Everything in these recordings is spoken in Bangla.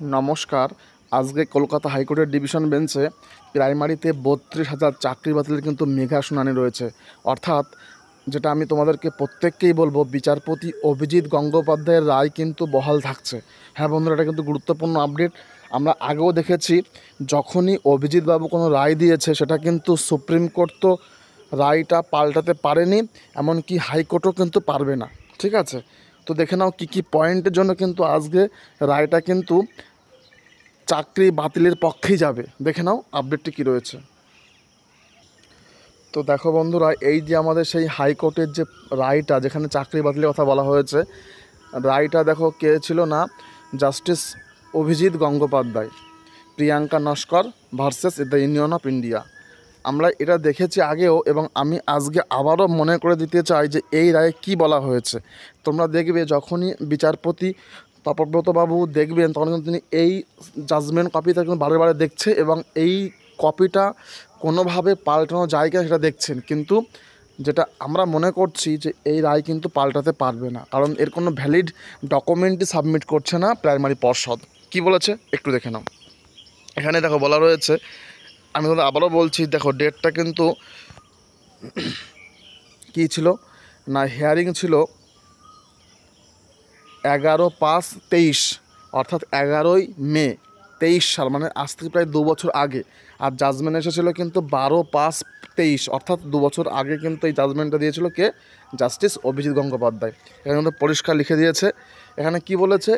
নমস্কার। আজকে কলকাতা হাইকোর্টের ডিভিশন বেঞ্চে প্রাইমারিতে ৩২,০০০ চাকরি বাতিলের কিন্তু মেগা শুনানি রয়েছে। অর্থাৎ যেটা আমি তোমাদেরকে প্রত্যেককেই বলবো, বিচারপতি অভিজিৎ গঙ্গোপাধ্যায়ের রায় কিন্তু বহাল থাকছে। হ্যাঁ বন্ধুরা, এটা কিন্তু গুরুত্বপূর্ণ আপডেট। আমরা আগেও দেখেছি, যখনই অভিজিৎবাবু কোনো রায় দিয়েছে সেটা কিন্তু সুপ্রিম কোর্ট তো রায়টা পাল্টাতে পারেনি, এমনকি হাইকোর্টও কিন্তু পারবে না। ঠিক আছে, তো দেখে নাও কী কী পয়েন্টের জন্য কিন্তু আজকে রায়টা কিন্তু চাকরি বাতিলের পক্ষেই যাবে। দেখে নাও আপডেটটি কী রয়েছে। তো দেখো বন্ধুরা, এই যে আমাদের সেই হাইকোর্টের যে রায়টা, যেখানে চাকরি বাতিলের কথা বলা হয়েছে, রায়টা দেখো কে ছিল না, justice Abhijit Gangopadhyay, Priyanka Naskar versus the union of India. আমরা এটা দেখেছি আগেও, এবং আমি আজকে আবারও মনে করে দিতে চাই যে এই রায়ে কী বলা হয়েছে। তোমরা দেখবে যখনই বিচারপতি তপব্রতবাবু দেখবেন, তখন কিন্তু তিনি এই জাজমেন্ট কপিটা কিন্তু বারে বারে দেখছে, এবং এই কপিটা কোনোভাবে পাল্টানো যায় কিনা সেটা দেখছেন। কিন্তু যেটা আমরা মনে করছি যে এই রায় কিন্তু পাল্টাতে পারবে না, কারণ এর কোনো ভ্যালিড ডকুমেন্টই সাবমিট করছে না প্রাইমারি পর্ষদ। কি বলেছে একটু দেখে নাও। এখানে দেখো বলা রয়েছে, আমি তোমাদের আবারও বলছি, দেখো ডেটটা কিন্তু কী ছিল না, হিয়ারিং ছিল 11/5/23, অর্থাৎ 11ই মে 23 সাল, মানে আজ থেকে প্রায় 2 বছর আগে। আর জাজমেন্ট এসেছিলো কিন্তু 12/5/23, অর্থাৎ 2 বছর আগে কিন্তু এই জাজমেন্টটা দিয়েছিল কে, জাস্টিস অভিজিৎ গঙ্গোপাধ্যায়। এখানে কিন্তু পরিষ্কার লিখে দিয়েছে। এখানে কি বলেছে,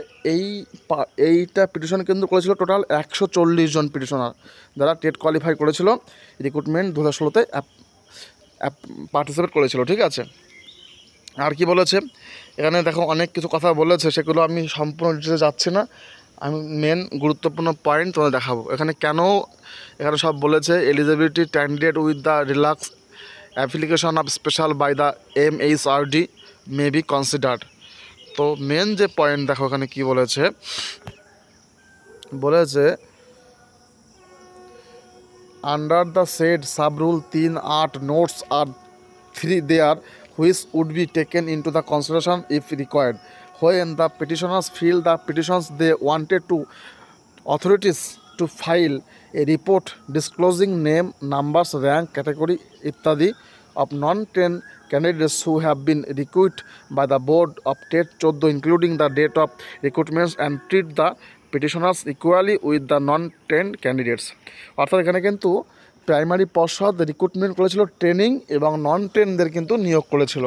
এইটা পিটিশন কিন্তু করেছিল টোটাল 140 জন পিটিশনার, যারা টেট কোয়ালিফাই করেছিল, রিক্রুটমেন্ট 2016-তে পার্টিসিপেট করেছিল। ঠিক আছে, আর কি বলেছে এখানে দেখো, অনেক কিছু কথা বলেছে, সেগুলো আমি সম্পূর্ণ ডিটেলে যাচ্ছি না। আমি মেন গুরুত্বপূর্ণ পয়েন্ট তোমাদের দেখাবো। এখানে সব বলেছে, eligibility candidate with the relax application of special by the MHRD may be considered. তো মেন যে পয়েন্ট দেখো এখানে কি বলেছে, under the said sub rule 3(8) notes আর 3 there which would be taken into the consideration if required when the petitioners feel the petitions they wanted to authorities to file a report disclosing name, numbers, rank, category ইত্যাদি of non-trained candidates who have been recruited by the board of TET 14 including the date of recruitments and treat the petitioners equally with the non-trained candidates। অর্থাৎ এখানে কিন্তু প্রাইমারি পর্ষদ রিক্রুটমেন্ট করেছিল ট্রেনিং, এবং নন ট্রেনদের কিন্তু নিয়োগ করেছিল,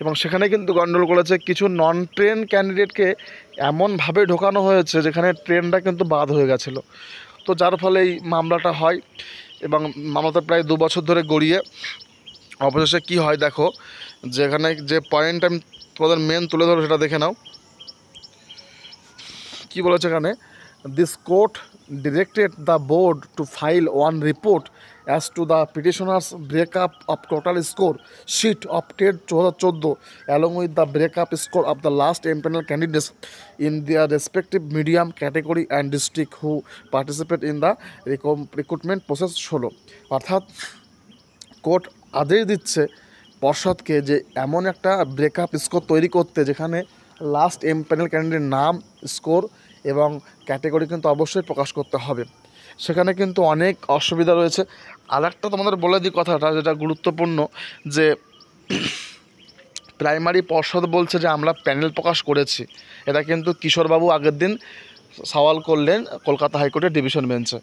এবং সেখানে কিন্তু গন্ডগোল করেছে। কিছু নন ট্রেন ক্যান্ডিডেটকে এমনভাবে ঢোকানো হয়েছে যেখানে ট্রেনটা কিন্তু বাদ হয়ে গেছিলো। তো যার ফলে এই মামলাটা হয়, এবং মামলাটা প্রায় 2 বছর ধরে গড়িয়ে অবশেষে কী হয় দেখো, যেখানে যে পয়েন্ট আমি তোমাদের মেন তুলে ধরো সেটা দেখে নাও। কি বলেছে এখানে, this court directed the board to file one report as to the petitioner's breakup of total score sheet of TET 2014 along with the breakup score of the last impanel candidates in their respective medium category and district who participate in the recruitment process 16। অর্থাৎ কোর্ট আদেশ দিচ্ছে পর্ষদকে যে এমন একটা ব্রেকআপ স্কোর তৈরি করতে, যেখানে লাস্ট এমপ্যানেল ক্যান্ডিডেট নাম, স্কোর এবং ক্যাটেগরি কিন্তু অবশ্যই প্রকাশ করতে হবে। সেখানে কিন্তু অনেক অসুবিধা রয়েছে। আর একটা তোমাদের বলে দিই কথাটা, যেটা গুরুত্বপূর্ণ, যে প্রাইমারি পর্ষদ বলছে যে আমরা প্যানেল প্রকাশ করেছি। এটা কিন্তু কিশোরবাবু আগের দিন সওয়াল করলেন কলকাতা হাইকোর্টের ডিভিশন বেঞ্চে।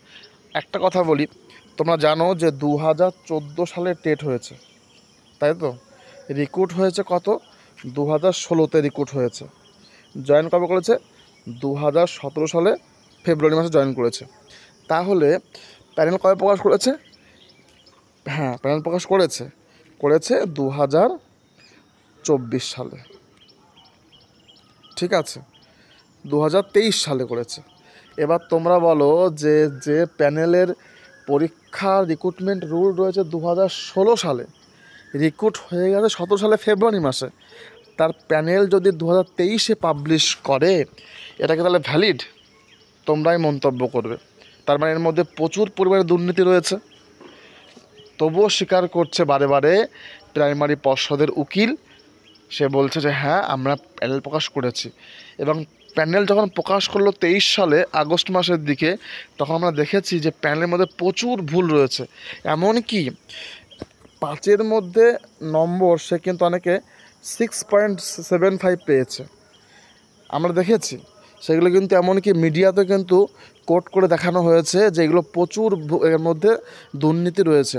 একটা কথা বলি, তোমরা জানো যে 2014 সালে টেট হয়েছে, তাই তো? রিক্রুট হয়েছে কত, 2016-তে রিক্রুট হয়েছে। জয়েন কবে করেছে, 2017 সালে ফেব্রুয়ারি মাসে জয়েন করেছে। তাহলে প্যানেল কবে প্রকাশ করেছে? হ্যাঁ, প্যানেল প্রকাশ করেছে 2024 সালে। ঠিক আছে, 2023 সালে করেছে। এবার তোমরা বলো যে যে প্যানেলের পরীক্ষা রিক্রুটমেন্ট রুল রয়েছে 2016 সালে, রিক্রুট হয়ে গেছে 17 সালে ফেব্রুয়ারি মাসে, তার প্যানেল যদি 2023-এ পাবলিশ করে, এটাকে তাহলে ভ্যালিড? তোমরাই মন্তব্য করবে। তার মানে এর মধ্যে প্রচুর পরিমাণে দুর্নীতি রয়েছে। তবুও স্বীকার করছে বারে বারে প্রাইমারি পর্ষদের উকিল, সে বলছে যে হ্যাঁ আমরা প্যানেল প্রকাশ করেছি। এবং প্যানেল যখন প্রকাশ করলো 23 সালে আগস্ট মাসের দিকে, তখন আমরা দেখেছি যে প্যানেলের মধ্যে প্রচুর ভুল রয়েছে। এমনকি 5-এর মধ্যে নম্বর সে কিন্তু অনেকে 6.75 পেয়েছে, আমরা দেখেছি সেগুলো কিন্তু। এমনকি মিডিয়াতে কিন্তু কোট করে দেখানো হয়েছে যে এগুলো প্রচুর এর মধ্যে দুর্নীতি রয়েছে।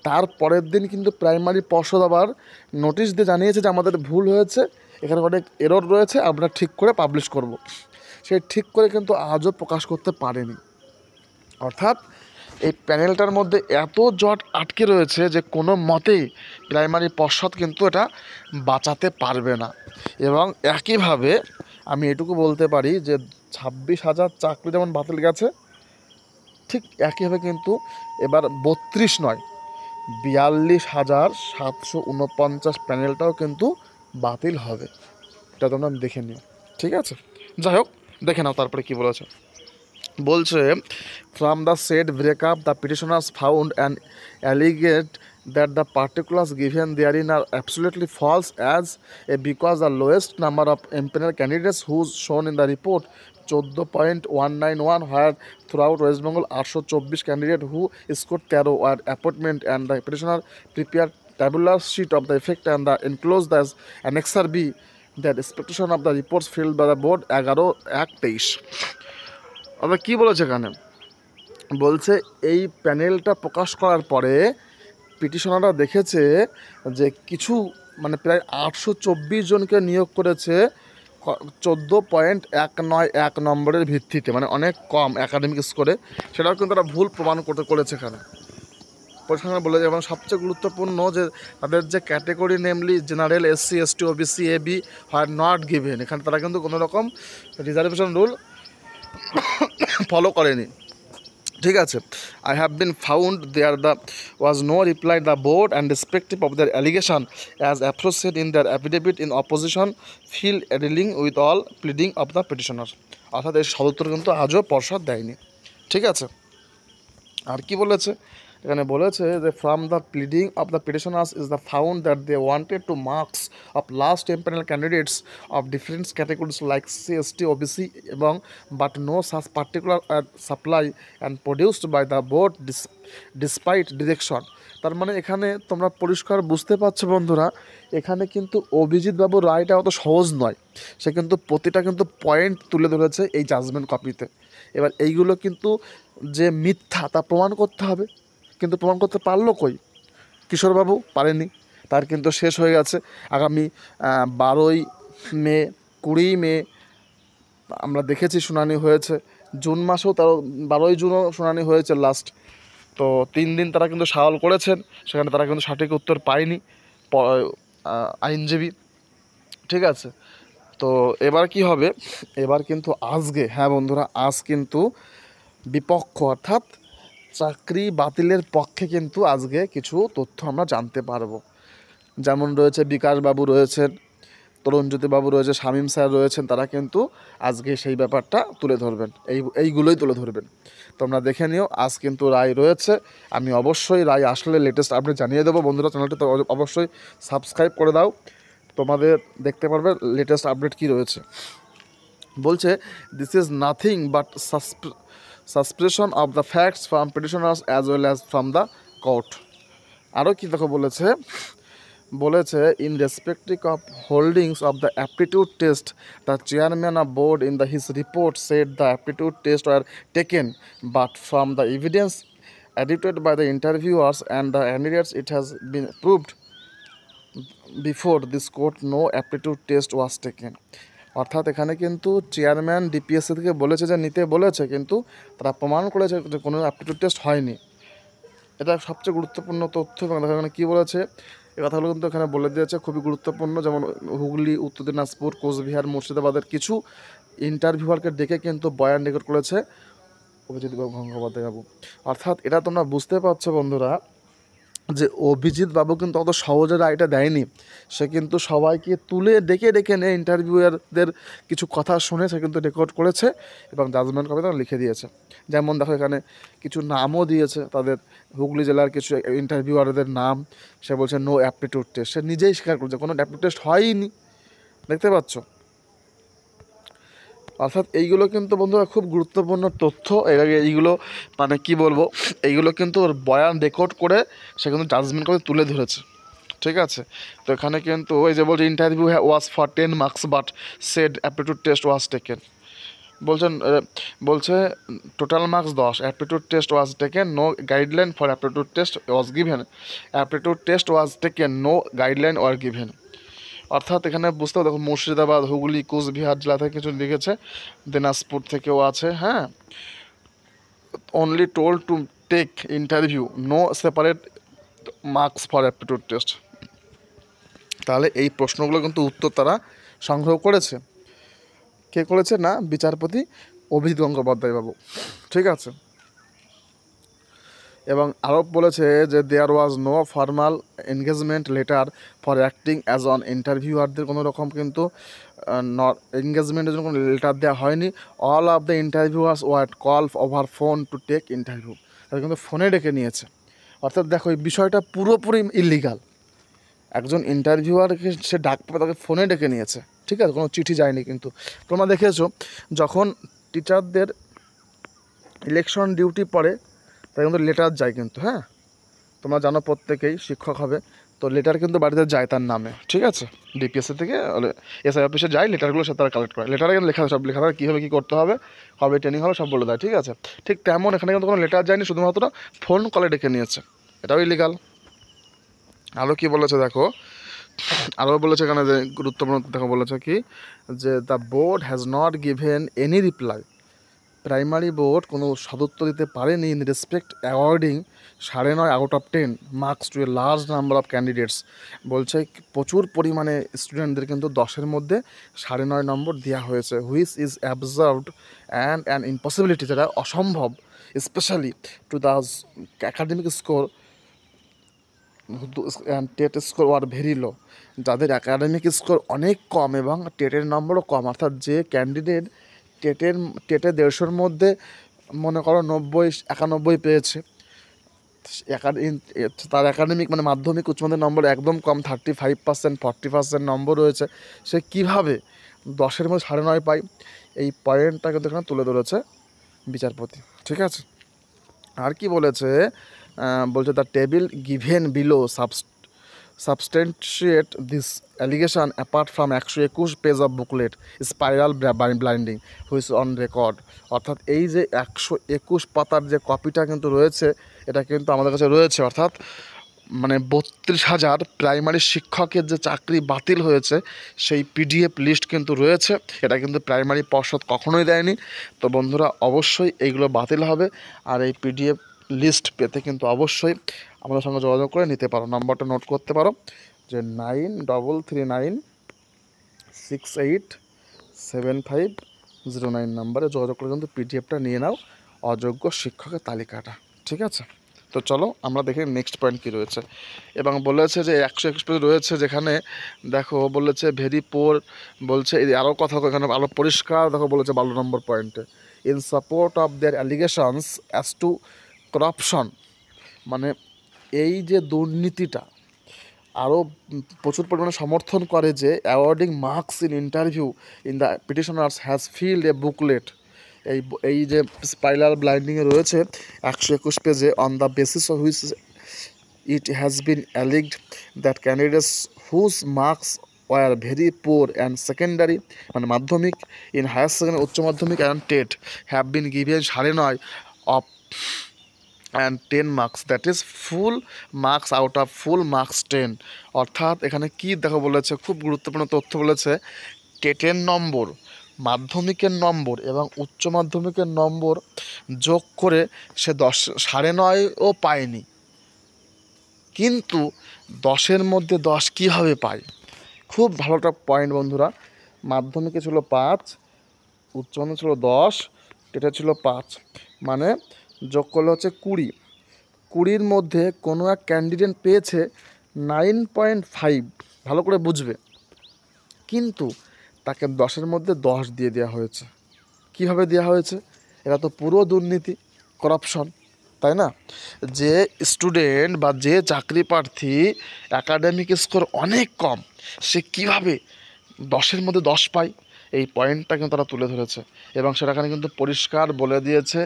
তার পরের দিন কিন্তু প্রাইমারি পর্ষদ আবার নোটিশ দিয়ে জানিয়েছে যে আমাদের ভুল হয়েছে, এখানে অনেক এরর রয়েছে, আমরা ঠিক করে পাবলিশ করব। সে ঠিক করে কিন্তু আজও প্রকাশ করতে পারেনি। অর্থাৎ এই প্যানেলটার মধ্যে এত জট আটকে রয়েছে যে কোনো মতেই প্রাইমারি পর্ষদ কিন্তু এটা বাঁচাতে পারবে না। এবং একইভাবে আমি এটুকু বলতে পারি যে 26,000 চাকরি যেমন বাতিল গেছে, ঠিক একইভাবে কিন্তু এবার 32 নয় 42,749 প্যানেলটাও কিন্তু বাতিল হবে। এটা তোমরা দেখে নিও, ঠিক আছে? যাই হোক, দেখে নাও তারপরে কী বলেছে। বলছে, from the set breakup the petitioners found and alleged that the particulars given therein are absolutely false because the lowest number of impaneled candidates whose shown in the report 14.191, where throughout West Bengal 824 candidates who scored 13 were appointment, and the petitioner prepared tabular sheet of the effect and the enclosed as annexer B, the expectation of the reports filled by the board 11/1/23। আবার কী বলেছে এখানে? বলছে এই প্যানেলটা প্রকাশ করার পরে পিটিশনাররা দেখেছে যে কিছু মানে প্রায় 824 জনকে নিয়োগ করেছে 14.191 নম্বরের ভিত্তিতে, মানে অনেক কম একাডেমিক স্কোরে। সেটাও কিন্তু তারা ভুল প্রমাণ করেছে এখানে। পরিষ্কার বলে, এবং সবচেয়ে গুরুত্বপূর্ণ যে তাদের যে category, namely general, SC ST OBC AB হয় নট গিভেন, এখানে তারা কিন্তু কোনো রকম রিজার্ভেশন রুল ফলো করেনি, ঠিক আছে? I have been found there was no reply the board and respective of their allegation as aforesaid in their affidavit in opposition feel dealing with all pleading of the petitioner। অর্থাৎ এই সদুত্তর কিন্তু আজও পর্ষদ দেয়নি, ঠিক আছে? আর কি বলেছে এখানে? বলেছে যে from the pleading of the petitioners is the found that they wanted to marks of last empanel candidates of different categories like SC ST OBC এবং but no such particular supply and produced by the board despite direction. তার মানে এখানে তোমরা পরিষ্কার বুঝতে পারছো বন্ধুরা, এখানে কিন্তু অভিজিৎ বাবুর রায়টা অত সহজ নয়। সে কিন্তু প্রতিটা কিন্তু পয়েন্ট তুলে ধরেছে এই জাজমেন্ট কপিতে। এবার এইগুলো কিন্তু যে মিথ্যা তা প্রমাণ করতে হবে, কিন্তু প্রমাণ করতে পারলো কই? কিশোরবাবু পারেনি, তার কিন্তু শেষ হয়ে গেছে আগামী 12ই মে, 20 মে আমরা দেখেছি শুনানি হয়েছে। জুন মাসেও তার 12ই জুনও শুনানি হয়েছে লাস্ট। তো 3 দিন তারা কিন্তু সওয়াল করেছেন, সেখানে তারা কিন্তু সঠিক উত্তর পায়নি আইনজীবী, ঠিক আছে? তো এবার কি হবে? এবার কিন্তু আজকে, হ্যাঁ বন্ধুরা, আজ কিন্তু বিপক্ষ অর্থাৎ চাকরি বাতিলের পক্ষে কিন্তু আজকে কিছু তথ্য আমরা জানতে পারবো। যেমন রয়েছে বিকাশবাবু রয়েছেন, তরুণজ্যোতিবাবু রয়েছে, শামীম স্যার রয়েছেন, তারা কিন্তু আজকে সেই ব্যাপারটা তুলে ধরবেন, এইগুলোই তুলে ধরবেন। তোমরা দেখে নিও, আজ কিন্তু রায় রয়েছে। আমি অবশ্যই রায় আসলে লেটেস্ট আপডেট জানিয়ে দেবো। বন্ধুরা, চ্যানেলটি তো অবশ্যই সাবস্ক্রাইব করে দাও, তোমাদের দেখতে পারবে লেটেস্ট আপডেট কী রয়েছে। বলছে, this is nothing but suppression of the facts from petitioners as well as from the court. আরও কী দেখো বলেছে in respective of holdings of the aptitude test the chairman of board in the his report said the aptitude test were taken but from the evidence adduced by the interviewers and the candidates it has been proved before this court no aptitude test was taken। অর্থাৎ এখানে কিন্তু চেয়ারম্যান ডিপিএসসি থেকে বলেছে যে নিতে বলেছে, কিন্তু তারা প্রমাণ করেছে যে কোনো অ্যাপটিটিউড টেস্ট হয়নি। এটা সবচেয়ে গুরুত্বপূর্ণ তথ্য। এবং দেখো এখানে কী বলেছে, এই কথাগুলো কিন্তু এখানে বলে দিয়েছে, খুবই গুরুত্বপূর্ণ। যেমন হুগলি, উত্তর দিনাজপুর, কোচবিহার, মুর্শিদাবাদের কিছু ইন্টারভিউয়ারকে ডেকে কিন্তু বয়ান রেকর্ড করেছে অভিজিৎ বাবু গঙ্গোপাধ্যায় বাবু। অর্থাৎ এটা তোমরা বুঝতে পারছো বন্ধুরা যে অভিজিৎ বাবু কিন্তু অত সহজে রায়টা দেয়নি। সে কিন্তু সবাইকে তুলে ডেকে নিয়ে ইন্টারভিউয়ারদের কিছু কথা শুনে সে কিন্তু রেকর্ড করেছে এবং জাজমেন্ট কপি তারা লিখে দিয়েছে। যেমন দেখো এখানে কিছু নামও দিয়েছে তাদের, হুগলি জেলার কিছু ইন্টারভিউয়ারদের নাম। সে বলছে নো অ্যাপটিটিউড টেস্ট, সে নিজেই স্বীকার করছে কোনো অ্যাপটিটিউড টেস্ট হয়নি, দেখতে পাচ্ছ। অর্থাৎ এইগুলো কিন্তু বন্ধুরা খুব গুরুত্বপূর্ণ তথ্য। এইগুলো মানে কি বলবো, এইগুলো কিন্তু ওর বয়ান রেকর্ড করে সে কিন্তু জাজমেন্ট করে তুলে ধরেছে, ঠিক আছে। তো এখানে কিন্তু ওই যে বলছে interview was for 10 marks but said aptitude test was taken. বলছে total marks 10, aptitude test was taken, no guideline for aptitude test was given, aptitude test was taken, no guideline were given. অর্থাৎ এখানে বুঝতে হবে, দেখো মুর্শিদাবাদ, হুগলি, কোচবিহার জেলা থেকে কিছু লিখেছে, দিনাজপুর থেকেও আছে, হ্যাঁ। Only told to take interview, no separate marks for aptitude test. তাহলে এই প্রশ্নগুলো কিন্তু উত্তর তারা সংগ্রহ করেছে। কে করেছে না, বিচারপতি অভিজিৎ গঙ্গোপাধ্যায় বাবু, ঠিক আছে। এবং আরও বলেছে যে there was no formal engagement letter for acting as on ইন্টারভিউয়ারদের কোনো রকম কিন্তু এনগেজমেন্টের জন্য কোনো লেটার দেওয়া হয়নি। All of the interviewers were call over phone to take interview, তারা কিন্তু ফোনে ডেকে নিয়েছে। অর্থাৎ দেখো এই বিষয়টা পুরোপুরি ইলিগাল। একজন ইন্টারভিউয়ারকে সে ডাক পাবে, তাকে ফোনে ডেকে নিয়েছে, ঠিক আছে, কোনো চিঠি যায়নি। কিন্তু তোমরা দেখেছো যখন টিচারদের ইলেকশন ডিউটি পড়ে তাই কিন্তু লেটার যায় কিন্তু, হ্যাঁ, তোমরা জানো প্রত্যেকেই শিক্ষক হবে, তো লেটার কিন্তু বাড়িতে যায় তার নামে, ঠিক আছে। ডিপিএসসি থেকে এসআই অফিসে যায়, লেটারগুলো সে তারা কালেক্ট করে। লেটারে কিন্তু লেখা, সব লেখা থাকে কীভাবে কী করতে হবে, কবে ট্রেনিং হবে, সব বলে দেয়, ঠিক আছে। ঠিক তেমন এখানে কিন্তু কোনো লেটার যায়নি, শুধুমাত্র ফোন কলে ডেকে নিয়েছে, এটাও ইলিগাল। আরও কী বলেছে দেখো, আরও বলেছে এখানে যে গুরুত্বপূর্ণ দেখো, বলেছে কি যে the board has not given any reply, primary board কোনো সদুত্তর দিতে পারেনি in respect awarding 9.5 out of 10 marks to a large number of candidates. বলছে প্রচুর পরিমাণে স্টুডেন্টদের কিন্তু 10-এর মধ্যে 9.5 নম্বর দেওয়া হয়েছে, which is অ্যাবজার্ভড and an impossibility, যেটা অসম্ভব, specially to the academic score and TET score were very low, যাদের অ্যাকাডেমিক স্কোর অনেক কম এবং টেটের নম্বরও কম। অর্থাৎ যে ক্যান্ডিডেট টেটে 150-র মধ্যে মনে করো 90-91 পেয়েছে, তার একাডেমিক মানে মাধ্যমিক উচ্চ মাধ্যমিক নম্বর একদম কম, 35%, 40% নম্বর রয়েছে, সে কীভাবে 10-এর মধ্যে 9.5 পায়, এই পয়েন্টটা কিন্তু এখানে তুলে ধরেছে বিচারপতি, ঠিক আছে। আর কি বলেছে, বলছে the table given below substantiate this allegation apart from 121 page of booklet spiral blinding which on record. অর্থাৎ এই যে 121 পাতার যে কপিটা কিন্তু রয়েছে, এটা কিন্তু আমাদের কাছে রয়েছে। অর্থাৎ মানে 32,000 প্রাইমারি শিক্ষকের যে চাকরি বাতিল হয়েছে সেই পিডিএফ লিস্ট কিন্তু রয়েছে, এটা কিন্তু প্রাইমারি পর্ষদ কখনোই দেয়নি। তো বন্ধুরা অবশ্যই এইগুলো বাতিল হবে, আর এই পিডিএফ লিস্ট পেতে কিন্তু অবশ্যই আমাদের সঙ্গে যোগাযোগ করে নিতে পারো। নাম্বারটা নোট করতে পারো যে 9339687509 নাম্বারে যোগাযোগ করে কিন্তু পিডিএফটা নিয়ে নাও, অযোগ্য শিক্ষকের তালিকাটা, ঠিক আছে। তো চলো আমরা দেখি নেক্সট পয়েন্ট কী রয়েছে। এবং বলেছে যে 121 পেজ রয়েছে, যেখানে দেখো বলেছে ভেরি পোর, বলছে আরও কথা এখানে আরও পরিষ্কার দেখো বলেছে 12 নম্বর পয়েন্টে, in support of their allegations as to corruption, মানে এই যে দুর্নীতিটা আরও প্রচুর পরিমাণে সমর্থন করে যে awarding marks in interview in the petitioners has filed a booklet, এই যে স্পাইরাল ব্লাইন্ডিংয়ে রয়েছে 121 পেজে, on the basis of which it has been alleged that candidates whose marks were very poor and secondary, মানে মাধ্যমিক, ইন হায়ার সেকেন্ডারি উচ্চ মাধ্যমিক and TET have been given 9.5 of and 10 marks, that is full marks out of full marks 10। অর্থাৎ এখানে কি দেখো বলেছে, খুব গুরুত্বপূর্ণ তথ্য বলেছে, টেটের নম্বর, মাধ্যমিকের নম্বর এবং উচ্চ মাধ্যমিকের নম্বর যোগ করে সে 9.5ও পায়নি, কিন্তু 10-এর মধ্যে 10 কীভাবে পায়। খুব ভালো একটা পয়েন্ট বন্ধুরা। মাধ্যমিকে ছিল 5, উচ্চ মাধ্যমিক ছিল 10, টেটে ছিল 5, মানে যোগ করলে হচ্ছে 20-20-র মধ্যে কোনো এক ক্যান্ডিডেট পেয়েছে 9.5, ভালো করে বুঝবে, কিন্তু তাকে 10-এর মধ্যে 10 দিয়ে দেওয়া হয়েছে। কিভাবে দেওয়া হয়েছে? এটা তো পুরো দুর্নীতি, করাপশন, তাই না? যে স্টুডেন্ট বা যে চাকরি প্রার্থী অ্যাকাডেমিক স্কোর অনেক কম, সে কিভাবে 10-এর মধ্যে 10 পায়, এই পয়েন্টটা কিন্তু তারা তুলে ধরেছে এবং সেটাখানে কিন্তু পরিষ্কার বলে দিয়েছে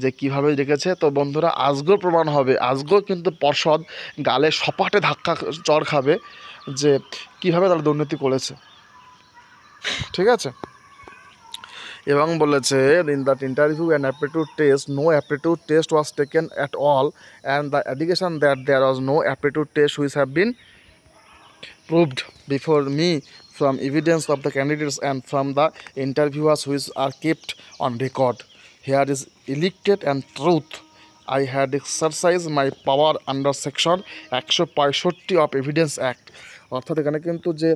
যে কীভাবে রেখেছে। তো বন্ধুরা আজকেও প্রমাণ হবে, আজকেও কিন্তু পর্ষদ গালে সপাটে ধাক্কা চড় খাবে যে কীভাবে তারা দুর্নীতি করেছে, ঠিক আছে। এবং বলেছে in that interview and aptitude test no aptitude test was taken at all and the allegation that there was no aptitude test which have been proved before me from evidence of the candidates and from the interviewers which are kept on record. Here is elected and truth. I had exercised my power under section 165 of Evidence Act. অর্থাৎ এখানে কিন্তু যে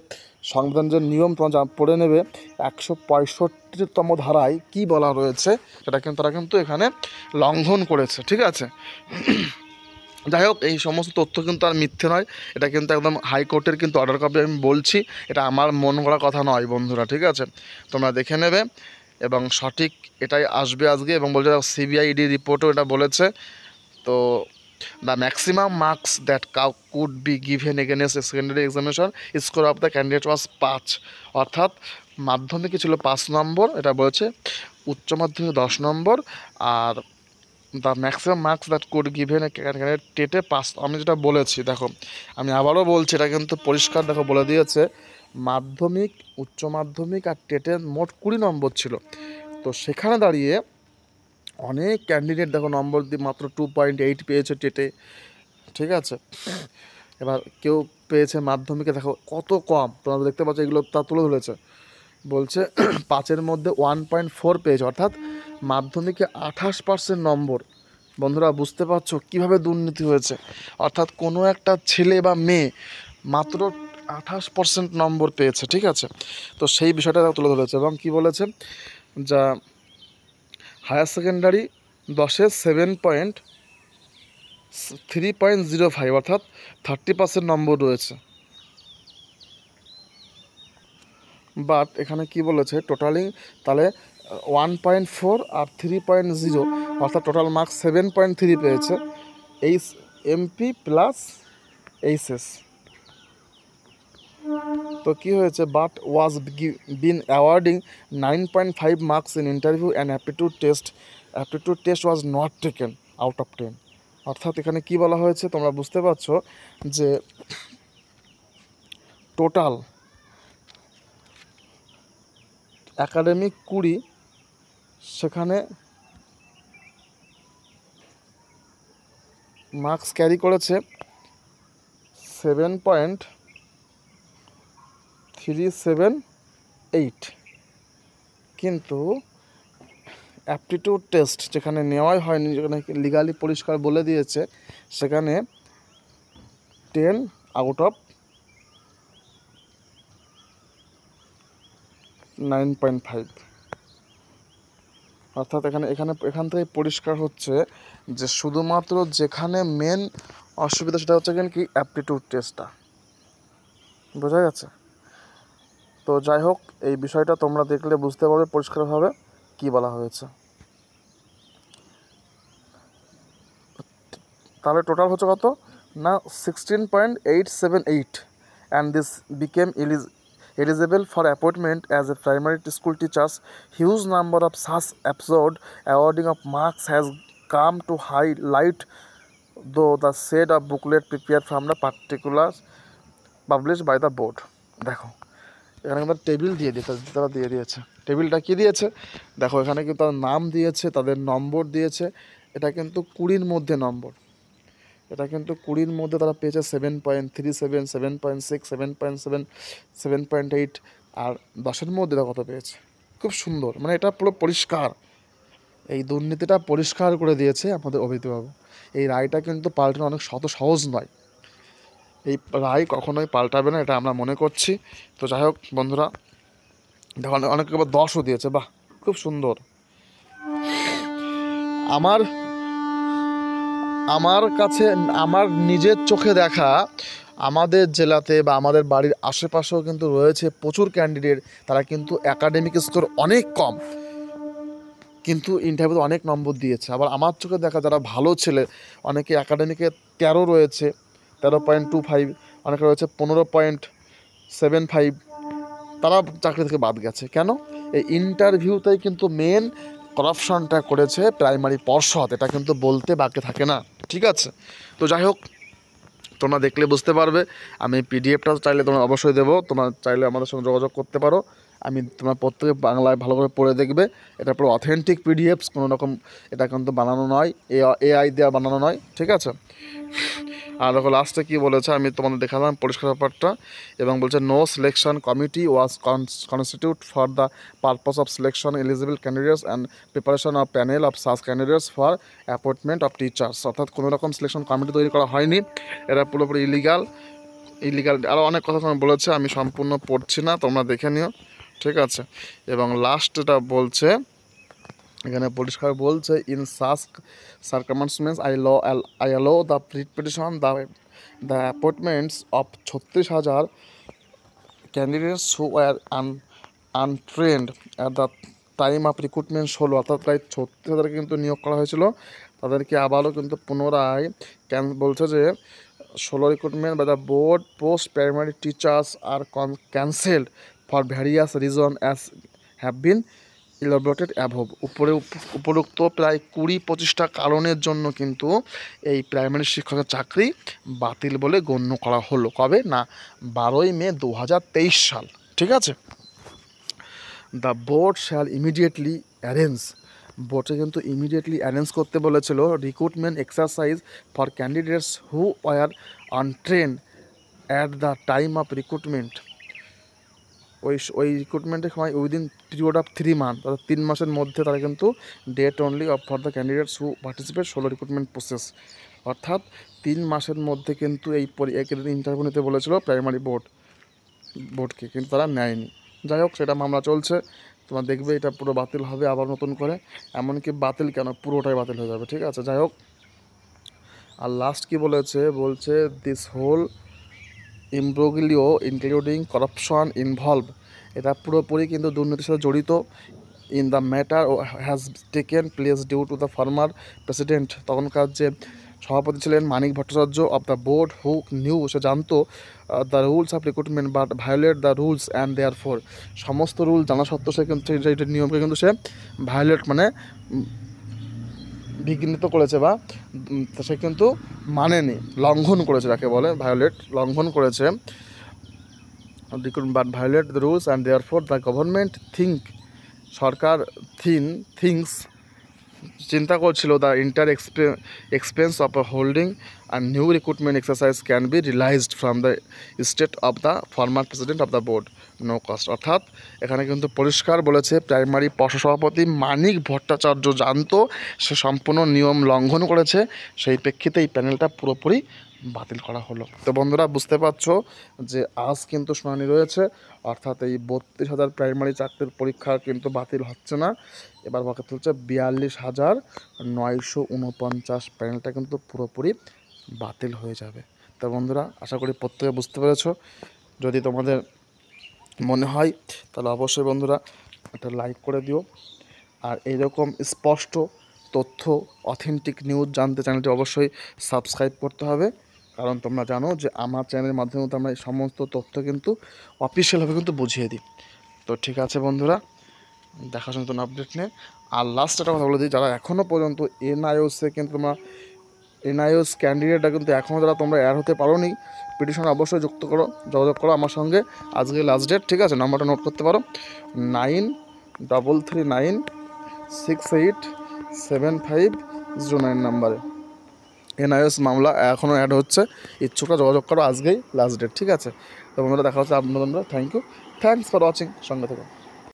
সংবিধান যে নিয়ম তোমরা পড়ে নেবে 165তম ধারায় কি বলা রয়েছে সেটা কিন্তু তারা কিন্তু এখানে লঙ্ঘন করেছে, ঠিক আছে। যাই হোক এই সমস্ত তথ্য কিন্তু আর মিথ্যে নয়, এটা কিন্তু একদম হাইকোর্টের কিন্তু অর্ডার কপি আমি বলছি, এটা আমার মন গড়া কথা নয় বন্ধুরা, ঠিক আছে। তোমরা দেখে নেবে এবং সঠিক এটাই আসবে আজকে। এবং বলছে সিবিআইডি রিপোর্টও এটা বলেছে। তো the maximum marks that could be given against secondary examination score of the candidate ওয়াজ 5, অর্থাৎ মাধ্যমিকে ছিল 5 নম্বর, এটা বলেছে উচ্চ মাধ্যমিকে 10 নম্বর, আর the maximum marks that could given টেটে 5। আমি যেটা বলেছি দেখো, আমি আবারও বলছি, এটা কিন্তু পরিষ্কার দেখো বলে দিয়েছে মাধ্যমিক, উচ্চ মাধ্যমিক আর টেটের মোট 20 নম্বর ছিল। তো সেখানে দাঁড়িয়ে অনেক ক্যান্ডিডেট দেখো নম্বর দিয়ে মাত্র 2.8 পেয়েছে টেটে, ঠিক আছে। এবার কেউ পেয়েছে মাধ্যমিকে দেখো কত কম, তোমরা দেখতে পাচ্ছ, এগুলো তা তুলে ধরেছে। বলছে 5-এর মধ্যে 1.4 পেয়েছে, অর্থাৎ মাধ্যমিকে 28% নম্বর। বন্ধুরা বুঝতে পারছো কীভাবে দুর্নীতি হয়েছে, অর্থাৎ কোনো একটা ছেলে বা মেয়ে মাত্র 28% নম্বর পেয়েছে, ঠিক আছে। তো সেই বিষয়টা তুলে ধরেছে এবং কি বলেছে যা হায়ার সেকেন্ডারি 10-এ 3.05 অর্থাৎ 30% নম্বর রয়েছে। বাট এখানে কি বলেছে টোটালিং তাহলে 1.4 আর 3.0 অর্থাৎ টোটাল মার্কস 7.3 পেয়েছে এইচ এমপি প্লাস এইচএস। তো কি হয়েছে, but was been awarding 9.5 marks in interview and aptitude test was not taken out of 10। অর্থাৎ এখানে কি বলা হয়েছে তোমরা বুঝতে পারছো যে টোটাল একাডেমিক 20, সেখানে মার্কস ক্যারি করেছে 7.378, কিন্তু অ্যাপটিটিউড টেস্ট যেখানে নেওয়াই হয়নি, যেখানে লিগালি পরিষ্কার বলে দিয়েছে, সেখানে 10 আউট অফ 9.5। অর্থাৎ এখান থেকে পরিষ্কার হচ্ছে যে শুধুমাত্র যেখানে মেন অসুবিধা সেটা হচ্ছে কি অ্যাপটিটিউড টেস্টটা, বোঝা গেছে। তো যাই হোক এই বিষয়টা তোমরা দেখলে বুঝতে পারবে পরিষ্কারভাবে কি বলা হয়েছে। তাহলে টোটাল হচ্ছে কত না 16.878 and this became eligible for appointment as a primary school teachers. Huge number of such absurd awarding of marks has come to highlight though the set of booklet prepared from the particulars published by the board. দেখো এখানে কিন্তু টেবিল দিয়ে দিয়েছে, তারা দিয়ে দিয়েছে। টেবিলটা কী দিয়েছে দেখো, এখানে কিন্তু তাদের নাম দিয়েছে, তাদের নম্বর দিয়েছে। এটা কিন্তু 20-র মধ্যে নম্বর, এটা কিন্তু 20-র মধ্যে তারা পেয়েছে 7.37, 7.6, 7.7, 7.8, আর 10-এর মধ্যে তারা কত পেয়েছে। খুব সুন্দর, মানে এটা পুরো পরিষ্কার, এই দুর্নীতিটা পরিষ্কার করে দিয়েছে আমাদের অভিভাবক। এই রায়টা কিন্তু পাল্টানো অনেক সহজ নয়, এই রায় কখনোই পাল্টাবে না, এটা আমরা মনে করছি। তো যাই হোক বন্ধুরা দেখো অনেকে আবার 10ও দিয়েছে, বাহ খুব সুন্দর। আমার কাছে আমার নিজের চোখে দেখা আমাদের জেলাতে বা আমাদের বাড়ির আশেপাশেও কিন্তু রয়েছে প্রচুর ক্যান্ডিডেট, তারা কিন্তু একাডেমিক স্কোর অনেক কম কিন্তু ইন্টারভিউতে অনেক নম্বর দিয়েছে। আবার আমার চোখে দেখা যারা ভালো ছেলে, অনেকে একাডেমিকে 13 রয়েছে, 13.25, অনেকে রয়েছে 15.75, তারা চাকরি থেকে বাদ গেছে। কেন? এই ইন্টারভিউতেই কিন্তু মেন করাপশনটা করেছে প্রাইমারি পর্ষদ, এটা কিন্তু বলতে বাকি থাকে না, ঠিক আছে। তো যাই হোক, তোমরা দেখলে বুঝতে পারবে। আমি পিডিএফটা চাইলে তোমরা অবশ্যই দেবো, তোমরা চাইলে আমাদের সঙ্গে যোগাযোগ করতে পারো। আমি তোমরা প্রত্যেকে বাংলায় ভালো করে পড়ে দেখবে, এটা পুরো অথেন্টিক পিডিএফস, কোনো রকম এটা কিন্তু বানানো নয়, এআই দেওয়া বানানো নয়, ঠিক আছে। আর দেখো লাস্টে কী বলেছে, আমি তোমাদের দেখালাম পরিষ্কার ব্যাপারটা, এবং বলছে no selection committee was constitute for the purpose of selection eligible candidates and preparation of panel of such candidates for appointment of teachers. অর্থাৎ কোনো রকম সিলেকশন কমিটি তৈরি করা হয়নি, এটা পুরোপুরি ইলিগাল। আরও অনেক কথা তোমার বলেছে, আমি সম্পূর্ণ পড়ছি না, তোমরা দেখে নিও, ঠিক আছে। এবং লাস্ট এটা বলছে, এখানে পরিষ্কার বলছে, in such circumstances I allow the petition the appointments of 36,000 candidates who are untrained at the time of recruitment 16, অর্থাৎ প্রায় 36,000 কিন্তু নিয়োগ করা হয়েছিল, তাদেরকে আবারও কিন্তু পুনরায় বলছে যে 16 recruitment by the board post primary teachers are cancelled for various reason as have been elaborated above. উপরোক্ত প্রায় 20-25টা কারণের জন্য কিন্তু এই প্রাইমারি শিক্ষকের চাকরি বাতিল বলে গণ্য করা হলো। কবে না, 12ই মে 2023 সাল, ঠিক আছে। The board shall immediately arrange, বোর্ডে কিন্তু ইমিডিয়েটলি অ্যারেঞ্জ করতে বলেছিল recruitment exercise for candidates who were untrained at the time of recruitment. ওই রিক্রুটমেন্টের সময় উইদিন পিরিয়ড অফ 3 মান্থ, অর্থাৎ 3 মাসের মধ্যে তারা কিন্তু date only of for the candidates who participate 16 recruitment process, অর্থাৎ 3 মাসের মধ্যে কিন্তু এই ইন্টারভিউ নিতে বলেছিল প্রাইমারি বোর্ডকে, কিন্তু তারা নেয়নি। যাই হোক, সেটা মামলা চলছে, তোমরা দেখবে এটা পুরো বাতিল হবে আবার নতুন করে, এমনকি বাতিল কেন, পুরোটাই বাতিল হয়ে যাবে, ঠিক আছে। যাই হোক, আর লাস্ট কি বলছে this whole imbroglio including corruption involve, এটা পুরোপুরি কিন্তু দুর্নীতির সাথে জড়িত। In the matter has taken place due to the former president, তখনকার যে সভাপতি ছিলেন Manik Bhattacharya of the board, who knew, সে জানতো the rules of recruitment but violate the rules and therefore, সমস্ত রুল জানা সত্ত্বেও সে কিন্তু সেই নিয়মকে কিন্তু সে ভায়োলেট মানে বিঘ্নিত করেছে, বা সে কিন্তু মানেনি, লঙ্ঘন করেছে, যাকে বলে ভায়োলেট, লঙ্ঘন করেছে, but violate the rules and therefore the government সরকার থিংস চিন্তা করছিল দ্য এক্সপেন্স অফ হোল্ডিং আর new recruitment exercise can be realised from the state of the former president of the board no cost. অর্থাৎ এখানে কিন্তু পরিষ্কার বলেছে প্রাইমারি পর্ষদ সভাপতি মানিক ভট্টাচার্য জানতো সে সম্পূর্ণ নিয়ম লঙ্ঘন করেছে, সেই প্রেক্ষিতে এই প্যানেলটা পুরোপুরি বাতিল করা হলো। তো বন্ধুরা বুঝতে পারছো যে আজ কিন্তু শুনানি রয়েছে, অর্থাৎ এই 32,000 প্রাইমারি চাকরির পরীক্ষা কিন্তু বাতিল হচ্ছে না, এবার বাকি হচ্ছে 42,949 প্যানেলটা কিন্তু পুরোপুরি বাতিল হয়ে যাবে। তো বন্ধুরা আশা করি প্রত্যেকে বুঝতে পেরেছো, যদি তোমাদের মনে হয় তাহলে অবশ্যই বন্ধুরা একটা লাইক করে দিও, আর এইরকম স্পষ্ট তথ্য অথেন্টিক নিউজ জানতে চ্যানেলটি অবশ্যই সাবস্ক্রাইব করতে হবে, কারণ তোমরা জানো যে আমার চ্যানেলের মাধ্যমে তো আমরা এই সমস্ত তথ্য কিন্তু অফিসিয়ালভাবে কিন্তু বুঝিয়ে দিই। তো ঠিক আছে বন্ধুরা, দেখার জন্য নতুন আপডেট নিয়ে। আর লাস্ট একটা কথা বলে দিই, যারা এখনও পর্যন্ত এনআইওসে কিন্তু তোমরা এনআইওস ক্যান্ডিডেটরা কিন্তু এখনও যারা তোমরা অ্যাড হতে পারো নি, পিটিশন অবশ্যই যোগাযোগ করো আমার সঙ্গে, আজকে লাস্ট ডেট, ঠিক আছে। নাম্বারটা নোট করতে পারো 9339687509 নাম্বারে এনআইওস মামলা এখনও অ্যাড হচ্ছে, ইচ্ছুকরা যোগাযোগ করো, আজকেই লাস্ট ডেট, ঠিক আছে। তো বন্ধুরা দেখা হচ্ছে আপনাদের, thank you, thanks for watching, সঙ্গে থেকে।